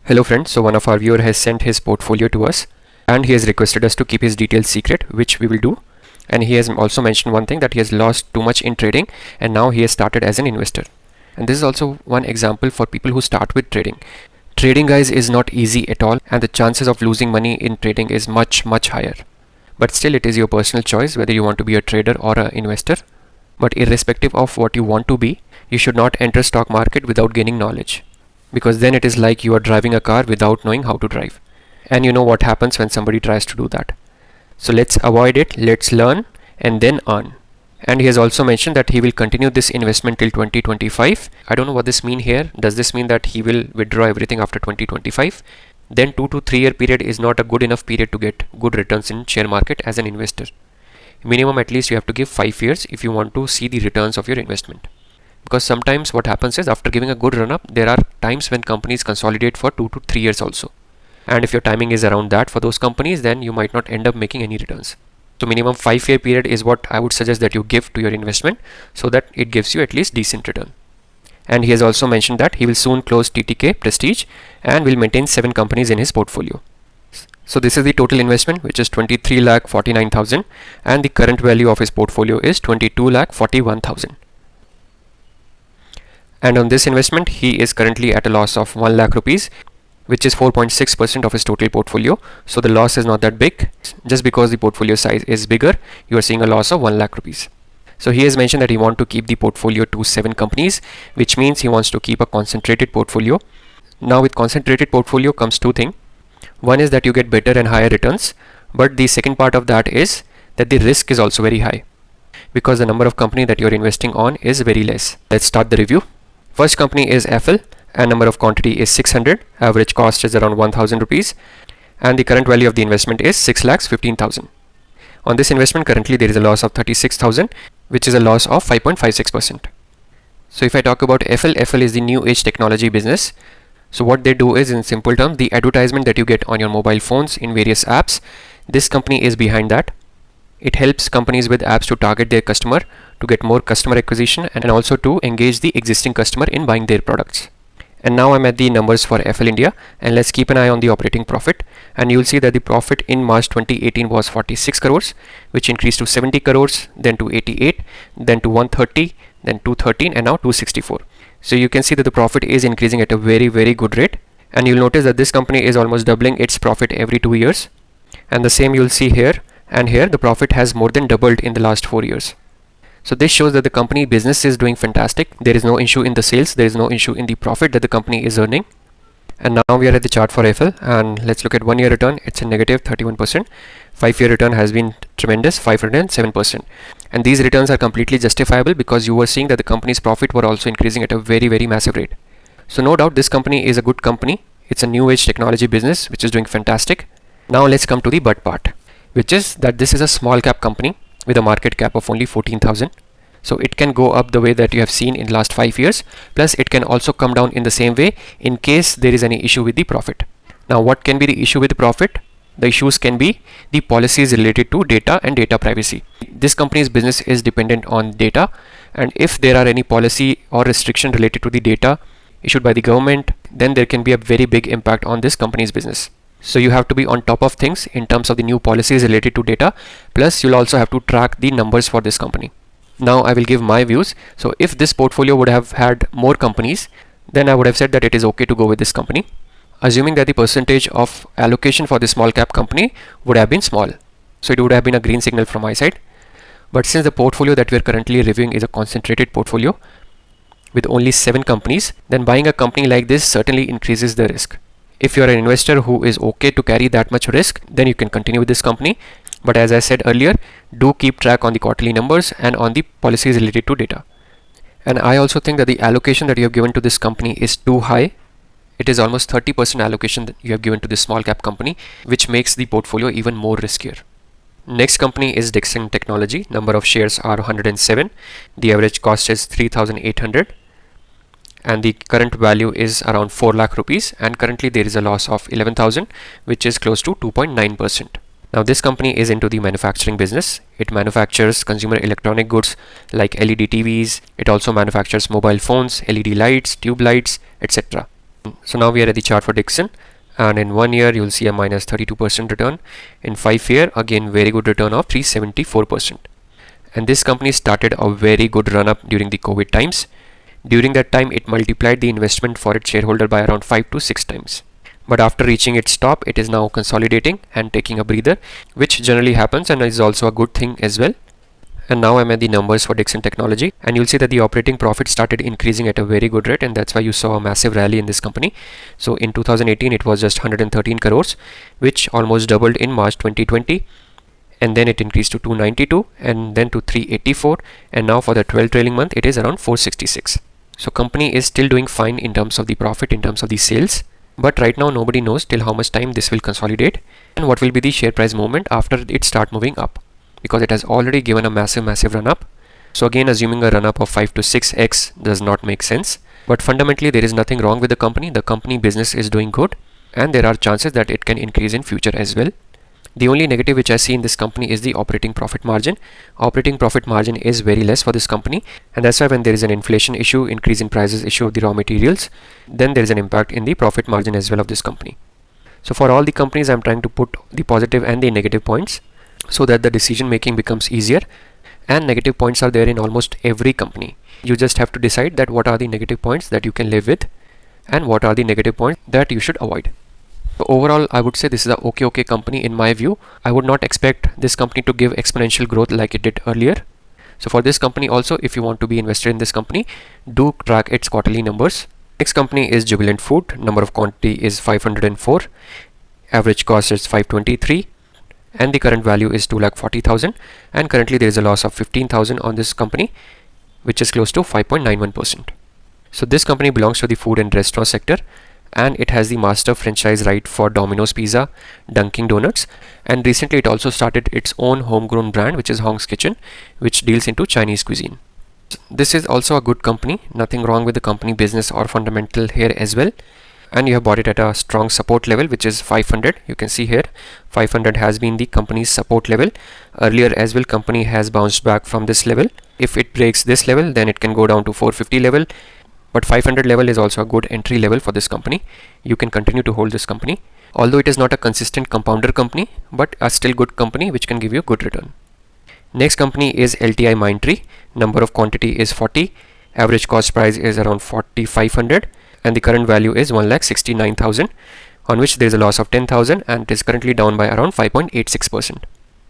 Hello friends, so one of our viewer has sent his portfolio to us and he has requested us to keep his details secret, which we will do. And he has also mentioned one thing, that he has lost too much in trading and now he has started as an investor. And this is also one example for people who start with trading. Trading, guys, is not easy at all, and the chances of losing money in trading is much higher. But still, it is your personal choice whether you want to be a trader or an investor. But irrespective of what you want to be, you should not enter stock market without gaining knowledge, because then it is like you are driving a car without knowing how to drive. And you know what happens when somebody tries to do that. So let's avoid it, let's learn and then earn. And he has also mentioned that he will continue this investment till 2025. I don't know what this means here. Does this mean that he will withdraw everything after 2025? Then 2 to 3 year period is not a good enough period to get good returns in share market as an investor. Minimum, at least you have to give 5 years if you want to see the returns of your investment. Because sometimes what happens is, after giving a good run up, there are times when companies consolidate for 2 to 3 years also. And if your timing is around that for those companies, then you might not end up making any returns. So minimum 5 year period is what I would suggest that you give to your investment, so that it gives you at least decent return. And he has also mentioned that he will soon close TTK Prestige and will maintain 7 companies in his portfolio. So this is the total investment, which is 23,49,000, and the current value of his portfolio is 22,41,000. And on this investment, he is currently at a loss of 1 lakh rupees, which is 4.6% of his total portfolio. So the loss is not that big. Just because the portfolio size is bigger, you are seeing a loss of 1 lakh rupees. So he has mentioned that he wants to keep the portfolio to 7 companies, which means he wants to keep a concentrated portfolio. Now with concentrated portfolio comes 2 things. One is that you get better and higher returns, but the second part of that is that the risk is also very high, because the number of companies that you are investing on is very less. Let's start the review. First company is FL, and number of quantity is 600, average cost is around 1000 rupees, and the current value of the investment is 6,15,000. On this investment, currently there is a loss of 36,000, which is a loss of 5.56%. So if I talk about FL is the new age technology business. So what they do is, in simple terms, the advertisement that you get on your mobile phones in various apps, this company is behind that. It helps companies with apps to target their customer, to get more customer acquisition, and also to engage the existing customer in buying their products. And now I'm at the numbers for FL India, and let's keep an eye on the operating profit. And you'll see that the profit in March 2018 was 46 crores, which increased to 70 crores, then to 88, then to 130, then 213, and now 264. So you can see that the profit is increasing at a very good rate. And you'll notice that this company is almost doubling its profit every 2 years. And the same you'll see here, and here the profit has more than doubled in the last 4 years. So this shows that the company business is doing fantastic. There is no issue in the sales, there is no issue in the profit that the company is earning. And now we are at the chart for FL, and let's look at 1 year return. It's a negative 31%. 5 year return has been tremendous, 507%. And these returns are completely justifiable, because you were seeing that the company's profit were also increasing at a very massive rate. So no doubt this company is a good company. It's a new age technology business which is doing fantastic. Now let's come to the but part, which is that this is a small cap company with a market cap of only 14,000. So it can go up the way that you have seen in the last 5 years, plus it can also come down in the same way in case there is any issue with the profit. Now what can be the issue with the profit? The issues can be the policies related to data and data privacy. This company's business is dependent on data, and if there are any policy or restriction related to the data issued by the government, then there can be a very big impact on this company's business. So you have to be on top of things in terms of the new policies related to data, plus you'll also have to track the numbers for this company. Now I will give my views. So if this portfolio would have had more companies, then I would have said that it is okay to go with this company, assuming that the percentage of allocation for this small cap company would have been small. So it would have been a green signal from my side. But since the portfolio that we are currently reviewing is a concentrated portfolio with only 7 companies, then buying a company like this certainly increases the risk. If you are an investor who is okay to carry that much risk, then you can continue with this company. But as I said earlier, do keep track on the quarterly numbers and on the policies related to data. And I also think that the allocation that you have given to this company is too high. It is almost 30% allocation that you have given to this small cap company, which makes the portfolio even more riskier. Next company is Dixon Technology. Number of shares are 107. The average cost is 3,800. And the current value is around 4 lakh rupees, and currently there is a loss of 11,000, which is close to 2.9%. Now this company is into the manufacturing business. It manufactures consumer electronic goods like LED TVs. It also manufactures mobile phones, LED lights, tube lights, etc. So now we are at the chart for Dixon, and in 1 year you will see a minus 32% return. In 5 year, again very good return of 374%. And this company started a very good run up during the COVID times. During that time, it multiplied the investment for its shareholder by around 5 to 6 times. But after reaching its top, it is now consolidating and taking a breather, which generally happens and is also a good thing as well. And now I'm at the numbers for Dixon Technology, and you'll see that the operating profit started increasing at a very good rate, and that's why you saw a massive rally in this company. So in 2018 it was just 113 crores, which almost doubled in March 2020, and then it increased to 292 and then to 384, and now for the 12 trailing month it is around 466. So company is still doing fine in terms of the profit, in terms of the sales, but right now nobody knows till how much time this will consolidate and what will be the share price movement after it start moving up, because it has already given a massive run up. So again, assuming a run up of 5 to 6x does not make sense, but fundamentally there is nothing wrong with the company. The company business is doing good, and there are chances that it can increase in future as well. The only negative which I see in this company is the operating profit margin. Operating profit margin is very less for this company, and that's why when there is an inflation issue, increase in prices issue of the raw materials, then there is an impact in the profit margin as well of this company. So for all the companies, I'm trying to put the positive and the negative points so that the decision making becomes easier, and negative points are there in almost every company. You just have to decide that what are the negative points that you can live with and what are the negative points that you should avoid. So overall, I would say this is a okay company in my view. I would not expect this company to give exponential growth like it did earlier. So for this company also, if you want to be invested in this company, do track its quarterly numbers. Next company is Jubilant Food. Number of quantity is 504. Average cost is 523. And the current value is 2,40,000, and currently there is a loss of 15,000 on this company, which is close to 5.91%. So this company belongs to the food and restaurant sector, and it has the master franchise right for Domino's Pizza, Dunkin' Donuts, and recently it also started its own homegrown brand, which is Hong's Kitchen, which deals into Chinese cuisine. This is also a good company, nothing wrong with the company business or fundamental here as well. And you have bought it at a strong support level, which is 500. You can see here 500 has been the company's support level. Earlier as well, company has bounced back from this level. If it breaks this level, then it can go down to 450 level, but 500 level is also a good entry level for this company. You can continue to hold this company, although it is not a consistent compounder company, but a still good company which can give you good return. Next company is LTI Mindtree. Number of quantity is 40. Average cost price is around 4,500. And the current value is 1,69,000, on which there is a loss of 10,000, and it is currently down by around 5.86%.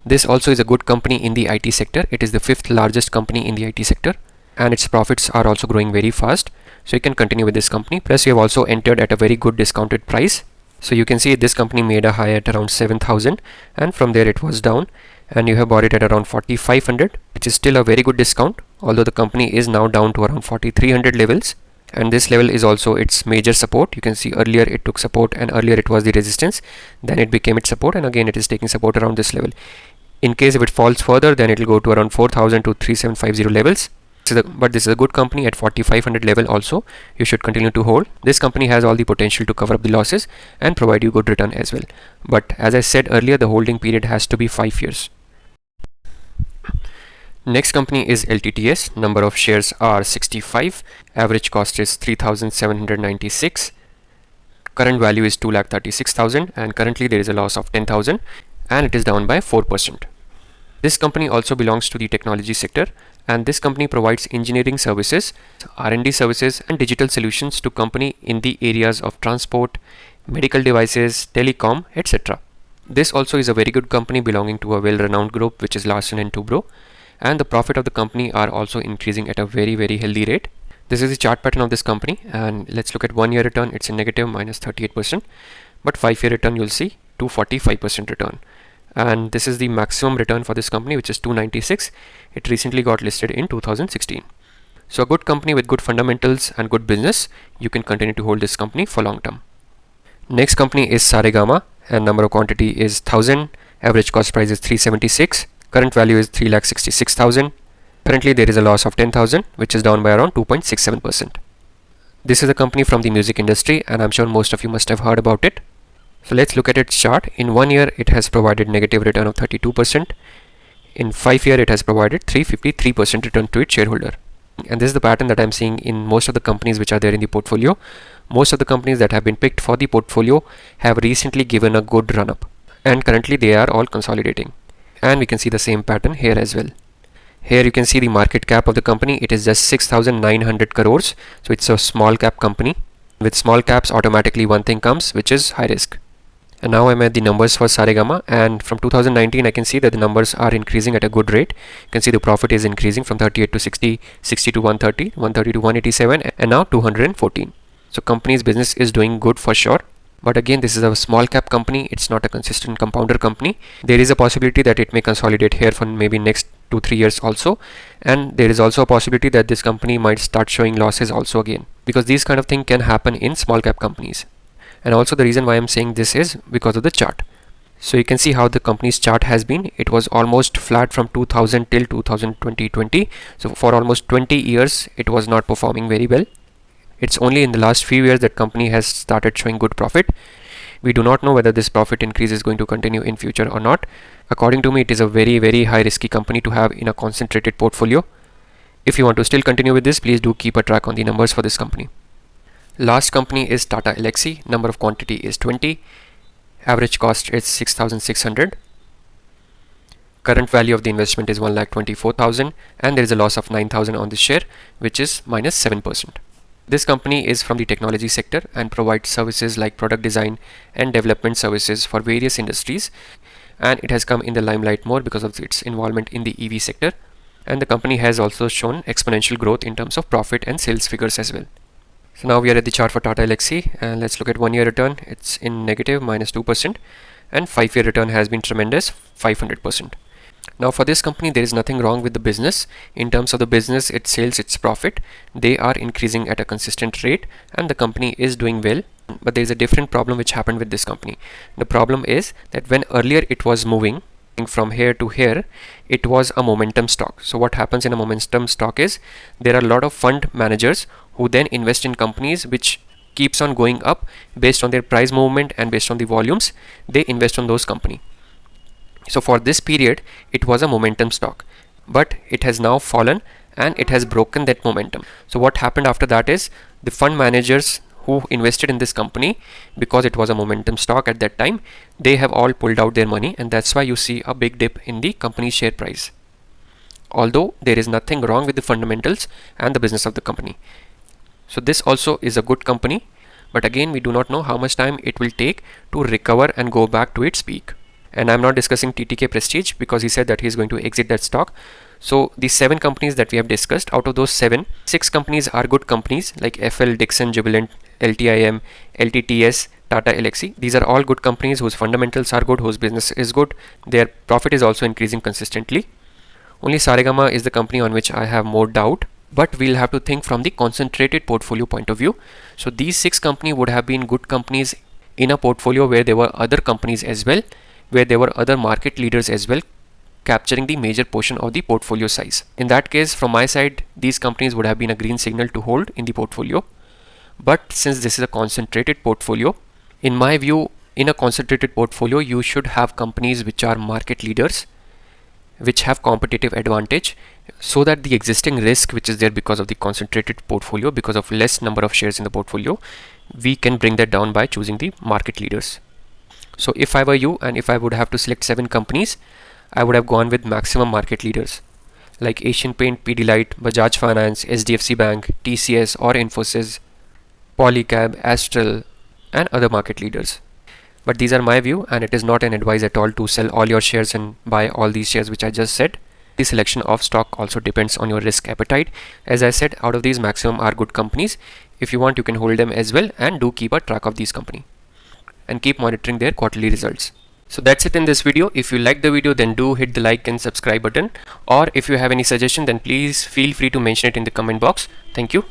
This also is a good company in the IT sector. It is the 5th largest company in the IT sector, and its profits are also growing very fast. So you can continue with this company. Plus you have also entered at a very good discounted price. So you can see this company made a high at around 7,000, and from there it was down, and you have bought it at around 4,500, which is still a very good discount, although the company is now down to around 4,300 levels. And this level is also its major support. You can see earlier it took support, and earlier it was the resistance, then it became its support, and again it is taking support around this level. In case if it falls further, then it will go to around 4,000 to 3,750 levels. But this is a good company at 4,500 level also. You should continue to hold. This company has all the potential to cover up the losses and provide you good return as well. But as I said earlier, the holding period has to be 5 years. Next company is LTTS. Number of shares are 65. Average cost is 3,796. Current value is 2,36,000, and currently there is a loss of 10,000, and it is down by 4%. This company also belongs to the technology sector, and this company provides engineering services, R&D services, and digital solutions to company in the areas of transport, medical devices, telecom, etc. This also is a very good company belonging to a well-renowned group, which is Larsen & Toubro. And the profit of the company are also increasing at a very healthy rate. This is the chart pattern of this company, and let's look at 1 year return. It's a negative minus 38%, but 5 year return you'll see 245% return, and this is the maximum return for this company, which is 296. It recently got listed in 2016. So a good company with good fundamentals and good business. You can continue to hold this company for long term. Next company is Saregama, and number of quantity is 1000. Average cost price is 376. Current value is 3,66,000. Currently there is a loss of 10,000, which is down by around 2.67%. This is a company from the music industry, and I'm sure most of you must have heard about it. So let's look at its chart. In 1 year it has provided negative return of 32%. In 5 year it has provided 353% return to its shareholder. And this is the pattern that I'm seeing in most of the companies which are there in the portfolio. Most of the companies that have been picked for the portfolio have recently given a good run up, and currently they are all consolidating. And we can see the same pattern here as well. Here you can see the market cap of the company. It is just 6,900 crores. So it's a small cap company. With small caps, automatically one thing comes, which is high risk. And now I'm at the numbers for Saregama, and from 2019 I can see that the numbers are increasing at a good rate. You can see the profit is increasing from 38 to 60, 60 to 130, 130 to 187, and now 214. So company's business is doing good for sure. But again, this is a small cap company. It's not a consistent compounder company. There is a possibility that it may consolidate here for maybe next 2-3 years also, and there is also a possibility that this company might start showing losses also again, because these kind of thing can happen in small cap companies. And also the reason why I'm saying this is because of the chart. So you can see how the company's chart has been. It was almost flat from 2000 till 2020. So for almost 20 years it was not performing very well. It's only in the last few years that company has started showing good profit. We do not know whether this profit increase is going to continue in future or not. According to me, it is a very high risky company to have in a concentrated portfolio. If you want to still continue with this, please do keep a track on the numbers for this company. Last company is Tata Elxsi. Number of quantity is 20. Average cost is 6,600. Current value of the investment is 1,24,000, and there is a loss of 9,000 on this share, which is minus 7%. This company is from the technology sector and provides services like product design and development services for various industries, and it has come in the limelight more because of its involvement in the EV sector. And the company has also shown exponential growth in terms of profit and sales figures as well. So now we are at the chart for Tata Elxsi, and let's look at 1 year return. It's in negative minus 2%, and 5-year return has been tremendous, 500%. Now for this company, there is nothing wrong with the business. In terms of the business, its sales, its profit, they are increasing at a consistent rate, and the company is doing well. But there is a different problem which happened with this company. The problem is that when earlier it was moving from here to here, it was a momentum stock. So what happens in a momentum stock is there are a lot of fund managers who then invest in companies which keeps on going up based on their price movement and based on the volumes. They invest on those companies. So for this period it was a momentum stock, but it has now fallen and it has broken that momentum. So what happened after that is the fund managers who invested in this company, because it was a momentum stock at that time, they have all pulled out their money, and that's why you see a big dip in the company's share price. Although there is nothing wrong with the fundamentals and the business of the company. So this also is a good company, but again we do not know how much time it will take to recover and go back to its peak. And I'm not discussing TTK Prestige because he said that he is going to exit that stock. So the 7 companies that we have discussed, out of those 7, 6 companies are good companies like FL, Dixon, Jubilant, LTIM, LTTS, Tata Elxsi. These are all good companies whose fundamentals are good, whose business is good. Their profit is also increasing consistently. Only Saregama is the company on which I have more doubt, but we'll have to think from the concentrated portfolio point of view. So these 6 companies would have been good companies in a portfolio where there were other companies as well, where there were other market leaders as well, capturing the major portion of the portfolio size. In that case, from my side, these companies would have been a green signal to hold in the portfolio. But since this is a concentrated portfolio, in my view, in a concentrated portfolio, you should have companies which are market leaders, which have competitive advantage, so that the existing risk which is there because of the concentrated portfolio, because of less number of shares in the portfolio, we can bring that down by choosing the market leaders. So if I were you and if I would have to select 7 companies, I would have gone with maximum market leaders like Asian Paint, Pidilite, Bajaj Finance, SDFC Bank, TCS or Infosys, Polycab, Astral and other market leaders. But these are my view, and it is not an advice at all to sell all your shares and buy all these shares which I just said. The selection of stock also depends on your risk appetite. As I said, out of these, maximum are good companies. If you want, you can hold them as well, and do keep a track of these companies and keep monitoring their quarterly results. So that's it in this video. If you like the video, then do hit the like and subscribe button, or if you have any suggestion, then please feel free to mention it in the comment box. Thank you.